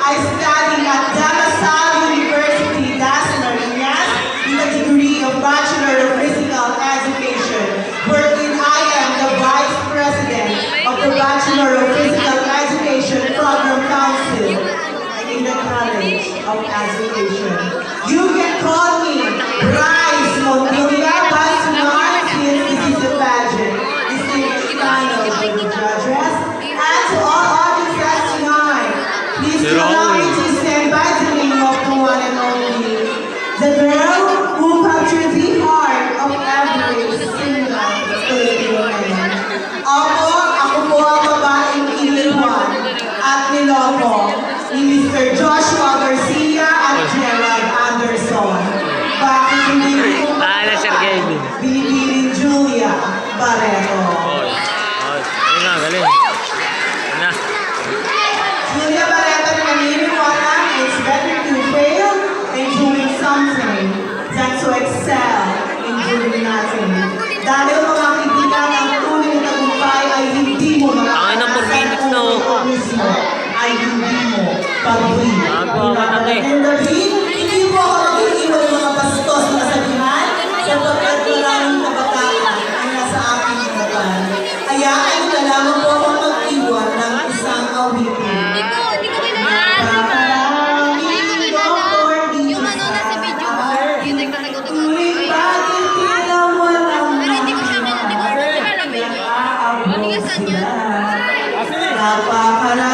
I studied at De La Salle University, Das Marinas, in the degree of Bachelor of Physical Education, wherein I am the Vice President of the Bachelor of Physical Education Program Council in the College of Education. You can call me Bryce Montilla Basuan, since this is a pageant, distinguished panel for the judges, and to all audiences tonight, please allow me to stand by the name of the one and only, the girl who captured the heart of every single Filipino man. Ako po ang babaeng iniwan at niloko ni Mr. Joshua Garcia at Gerald Anderson. Bakit hindi ko binibiling Julia Barreto? Ayun na, galing. Ayun na. Julia Barreto na naniniwala na it's better to fail in doing something than to excel in doing nothing. Dahil mga kaibigan, ang tunay na tagumpay ay hindi mo Ay, na, 4 minutes na, oh. mismo ay hindi mo pag-uwi. Ako, Hindi mo ako mag-iiwan ng mga bastos na kasabihan sapagkat maraming kabataan ang nasa aking harapan. Hayaan na lamang po ako mag-iwan ng isang awitin. Tuwing bakit tila walang sila, napakarami